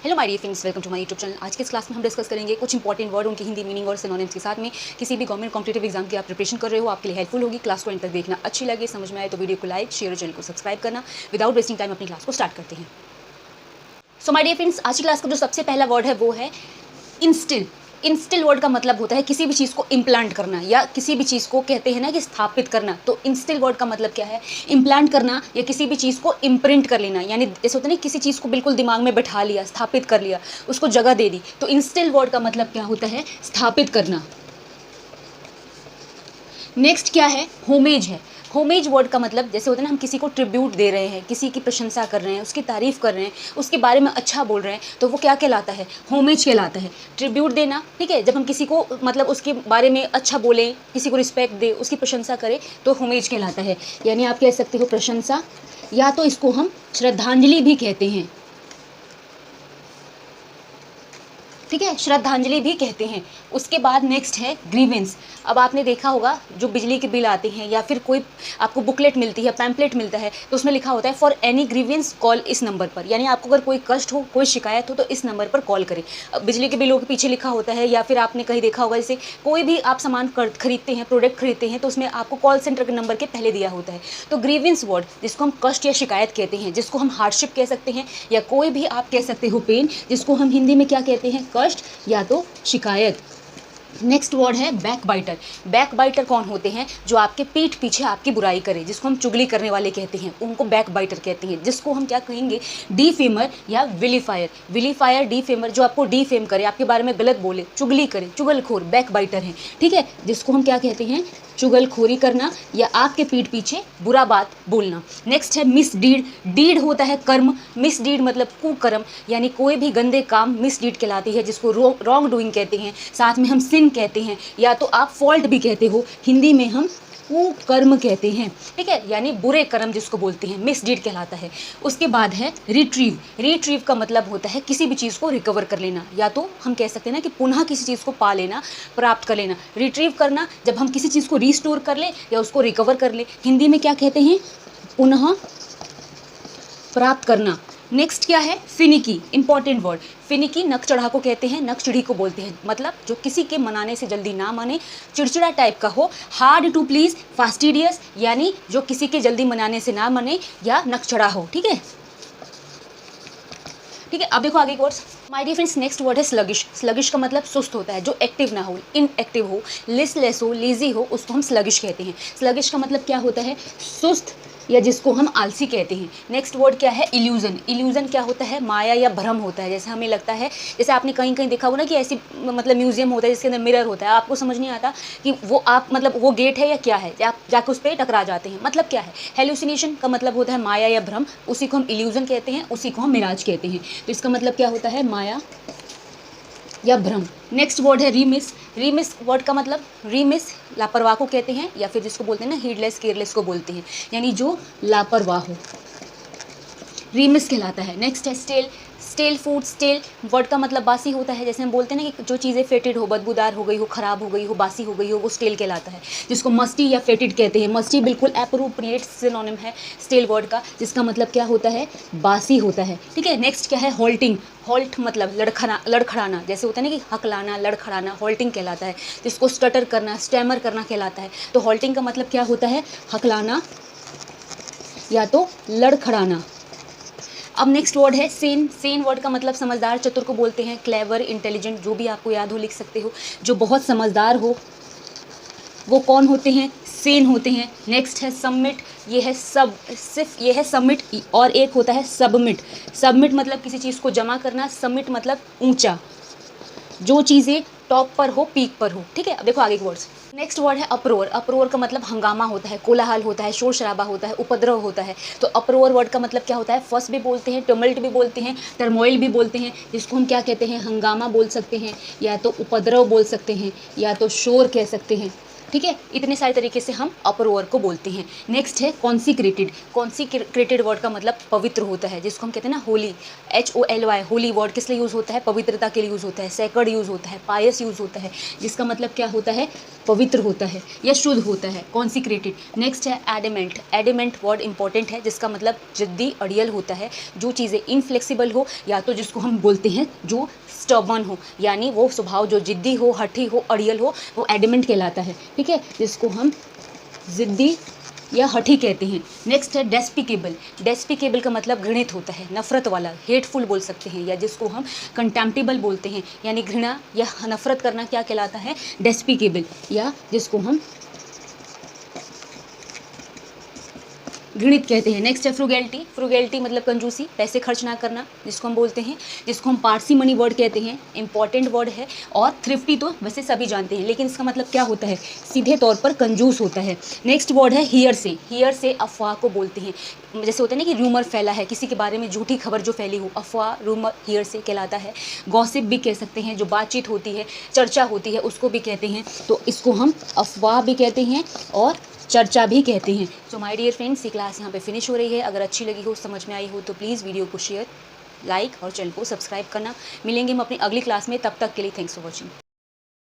Hello my dear friends, welcome to my YouTube channel. आज के इस क्लास में हम डिस्कस करेंगे कुछ इंपॉर्टेंट वर्ड, उनकी हिंदी मीनिंग और सिनोनिम्स के साथ में। किसी भी गवर्नमेंट कॉम्पिटेटिव एग्जाम की आप प्रिपरेशन कर रहे हो, आपके लिए हेल्पफुल होगी। क्लास को एंड तक देखना, अच्छी लगे, समझ में आए तो वीडियो को लाइक, शेयर और चैनल को सब्सक्राइब करना। विदाउट वेस्टिंग टाइम अपनी क्लास को स्टार्ट करते हैं। सो माय डियर फ्रेंड्स, आज की क्लास का जो सबसे पहला वर्ड है वो है इंस्टिल। इंस्टिल वर्ड का मतलब होता है किसी भी चीज़ को इम्प्लांट करना, या किसी भी चीज़ को कहते हैं ना कि स्थापित करना। तो इंस्टिल वर्ड का मतलब क्या है? इम्प्लांट करना या किसी भी चीज़ को इम्प्रिंट कर लेना, यानी जैसे होता है ना किसी चीज़ को बिल्कुल दिमाग में बैठा लिया, स्थापित कर लिया, उसको जगह दे दी। तो इंस्टिल वर्ड का मतलब क्या होता है? स्थापित करना। नेक्स्ट क्या है? होमेज है। होमेज वर्ड का मतलब जैसे होता है ना, हम किसी को ट्रिब्यूट दे रहे हैं, किसी की प्रशंसा कर रहे हैं, उसकी तारीफ़ कर रहे हैं, उसके बारे में अच्छा बोल रहे हैं, तो वो क्या कहलाता है? होमेज कहलाता है। ट्रिब्यूट देना, ठीक है, जब हम किसी को मतलब उसके बारे में अच्छा बोलें, किसी को रिस्पेक्ट दे, उसकी प्रशंसा करें, तो होमेज कहलाता है। यानी आप कह सकते हो प्रशंसा, या तो इसको हम श्रद्धांजलि भी कहते हैं। ठीक है, श्रद्धांजलि भी कहते हैं। उसके बाद नेक्स्ट है ग्रीवेंस। अब आपने देखा होगा जो बिजली के बिल आते हैं, या फिर कोई आपको बुकलेट मिलती है, पैम्पलेट मिलता है, तो उसमें लिखा होता है फॉर एनी ग्रीवेंस कॉल इस नंबर पर। यानी आपको अगर कोई कष्ट हो, कोई शिकायत हो, तो इस नंबर पर कॉल करें। अब बिजली के बिलों के पीछे लिखा होता है, या फिर आपने कहीं देखा होगा जैसे कोई भी आप सामान खरीदते हैं, प्रोडक्ट खरीदते हैं, तो उसमें आपको कॉल सेंटर के नंबर के पहले दिया होता है। तो ग्रीवेंस वर्ड जिसको हम कष्ट या शिकायत कहते हैं, जिसको हम हार्डशिप कह सकते हैं, या कोई भी आप कह सकते हो पेन, जिसको हम हिंदी में क्या कहते हैं? कष्ट या तो शिकायत। नेक्स्ट वर्ड है बैक बाइटर। बैक बाइटर कौन होते हैं? जो आपके पीठ पीछे आपकी बुराई करे, जिसको हम चुगली करने वाले कहते हैं, उनको बैक बाइटर कहते हैं। जिसको हम क्या कहेंगे? डीफेमर या विलीफायर। विलीफायर, डीफेमर, जो आपको डीफेम करे, आपके बारे में गलत बोले, चुगली करे, चुगलखोर, बैक बाइटर हैं। ठीक है, जिसको हम क्या कहते हैं? चुगलखोरी करना, या आपके पीठ पीछे बुरा बात बोलना। नेक्स्ट है मिसडीड। डीड होता है कर्म, मिसडीड मतलब कुकर्म, यानी कोई भी गंदे काम मिसडीड कहलाती है, जिसको रॉन्ग डूइंग कहते हैं। साथ में हम सिन कहते हैं, या तो आप फॉल्ट भी कहते हो, हिंदी में हम कुकर्म कहते हैं। ठीक है, यानी बुरे कर्म जिसको बोलते हैं, मिसडीड कहलाता है। उसके बाद है रिट्रीव। रिट्रीव का मतलब होता है किसी भी चीज़ को रिकवर कर लेना, या तो हम कह सकते हैं ना कि पुनः किसी चीज़ को पा लेना, प्राप्त कर लेना। रिट्रीव करना, जब हम किसी चीज़ को रिस्टोर कर ले या उसको रिकवर कर ले, हिंदी में क्या कहते हैं? पुनः प्राप्त करना। नेक्स्ट क्या है? फिनिकी। Important word. फिनिकी नक चढ़ा को कहते हैं, नक चिढ़ी को बोलते हैं, मतलब जो किसी के मनाने से जल्दी ना माने, चिड़चिड़ा टाइप का हो। हार्ड टू प्लीज, फास्टिडियस, यानी जो किसी के जल्दी मनाने से ना माने या नक चढ़ा हो। ठीक है, ठीक है। अब देखो आगे course. My dear friends, next word है स्लगिश। स्लगिश का मतलब सुस्त होता है, जो एक्टिव ना हो, इनएक्टिव हो, लिस्टलेस हो, लेजी हो, उसको हम स्लगिश कहते हैं। स्लगिश का मतलब क्या होता है? सुस्त, या जिसको हम आलसी कहते हैं। नेक्स्ट वर्ड क्या है? इल्यूजन। इल्यूजन क्या होता है? माया या भ्रम होता है। जैसे हमें लगता है, जैसे आपने कहीं कहीं देखा होगा ना कि ऐसी मतलब म्यूजियम होता है जिसके अंदर मिरर होता है, आपको समझ नहीं आता कि वो आप मतलब वो गेट है या क्या है, आप जाकर उस पर टकरा जाते हैं। मतलब क्या है? हेलुसिनेशन का मतलब होता है माया या भ्रम, उसी को हम इल्यूजन कहते हैं, उसी को हम मिराज कहते हैं। तो इसका मतलब क्या होता है? माया या भ्रम। नेक्स्ट वर्ड है रीमिस। रीमिस वर्ड का मतलब, रीमिस लापरवाह को कहते हैं, या फिर जिसको बोलते हैं ना हीडलेस, केयरलेस को बोलते हैं, यानी जो लापरवाह हो, रीमिस कहलाता है। नेक्स्ट है stale. Stale food. Stale word का मतलब बासी होता है। जैसे हम बोलते हैं ना कि जो चीज़ें फेटेड हो, बदबूदार हो गई हो, ख़राब हो गई हो, बासी हो गई हो, वो स्टेल कहलाता है। जिसको मस्टी या फेटेड कहते हैं। मस्टी बिल्कुल एप्रोप्रिएट सिनोनिम है स्टेल वर्ड का, जिसका मतलब क्या होता है? बासी होता है। ठीक है, नेक्स्ट क्या है? हॉल्टिंग। हॉल्ट मतलब लड़खड़ाना, जैसे होता है ना कि हकलाना, लड़खड़ाना, हॉल्टिंग कहलाता है। जिसको स्टटर करना, स्टैमर करना कहलाता है। तो हॉल्टिंग का मतलब क्या होता है? हकलाना या तो लड़खड़ाना। अब नेक्स्ट वर्ड है सेन। सेन वर्ड का मतलब समझदार, चतुर को बोलते हैं। क्लेवर, इंटेलिजेंट, जो भी आपको याद हो लिख सकते हो। जो बहुत समझदार हो वो कौन होते हैं? सेन होते हैं। नेक्स्ट है सबमिट। ये है सब, सिर्फ ये है सबमिट, और एक होता है सबमिट। सबमिट मतलब किसी चीज़ को जमा करना, सबमिट मतलब ऊंचा, जो चीज़ें टॉप पर हो, पीक पर हो। ठीक है, अब देखो आगे के वर्ड्स। नेक्स्ट वर्ड है अप्रोर। अप्रोर का मतलब हंगामा होता है, कोलाहल होता है, शोर शराबा होता है, उपद्रव होता है। तो अप्रोर वर्ड का मतलब क्या होता है? फर्स्ट भी बोलते हैं, टर्मल्ट भी बोलते हैं, टर्मोइल भी बोलते हैं, जिसको हम क्या कहते हैं? हंगामा बोल सकते हैं, या तो उपद्रव बोल सकते हैं, या तो शोर कह सकते हैं। ठीक है, इतने सारे तरीके से हम अप्रोर को बोलते हैं। नेक्स्ट है कॉन्सिक्रेटेड। कॉन्सिक्रेटेड वर्ड का मतलब पवित्र होता है, जिसको हम कहते हैं ना होली, HOLY। होली वर्ड किस लिए यूज़ होता है? पवित्रता के लिए यूज़ होता है। सेक्रेड यूज़ होता है, पायस यूज़ होता है, जिसका मतलब क्या होता है? पवित्र होता है या शुद्ध होता है, कॉन्सिक्रेटेड। नेक्स्ट है एडेमेंट। एडेमेंट वर्ड इंपॉर्टेंट है, जिसका मतलब जिद्दी, अड़ियल होता है। जो चीज़ें इनफ्लेक्सिबल हो, या तो जिसको हम बोलते हैं जो स्टबर्न हो, यानी वो स्वभाव जो जिद्दी हो, हठी हो, अड़ियल हो, वो एडेमेंट कहलाता है। ठीक है, जिसको हम जिद्दी या हठी कहते हैं। नेक्स्ट है डेस्पिकेबल। डेस्पिकेबल का मतलब घृणित होता है, नफरत वाला, हेटफुल बोल सकते हैं, या जिसको हम कंटेम्प्टेबल बोलते हैं, यानी घृणा या नफरत करना क्या कहलाता है, डेस्पिकेबल, या जिसको हम घृणित कहते हैं। नेक्स्ट है फ्रुगैलिटी। फ्रुगैलिटी मतलब कंजूसी, पैसे खर्च ना करना, जिसको हम बोलते हैं, जिसको हम पार्सिमनी वर्ड कहते हैं, इंपॉर्टेंट वर्ड है। और थ्रिफ्टी तो वैसे सभी जानते हैं, लेकिन इसका मतलब क्या होता है, सीधे तौर पर कंजूस होता है। नेक्स्ट वर्ड है हियर से। हियर से अफवाह को बोलते हैं, जैसे होता है ना कि रूमर फैला है, किसी के बारे में झूठी खबर जो फैली हो, अफवाह, रूमर, हियर से कहलाता है। गॉसिप भी कह सकते हैं, जो बातचीत होती है, चर्चा होती है, उसको भी कहते हैं। तो इसको हम अफवाह भी कहते हैं और चर्चा भी कहते हैं। सो माय डियर फ्रेंड्स, ये क्लास यहाँ पे फिनिश हो रही है। अगर अच्छी लगी हो, समझ में आई हो, तो प्लीज़ वीडियो को शेयर, लाइक और चैनल को सब्सक्राइब करना। मिलेंगे हम अपनी अगली क्लास में, तब तक के लिए थैंक्स फॉर वॉचिंग।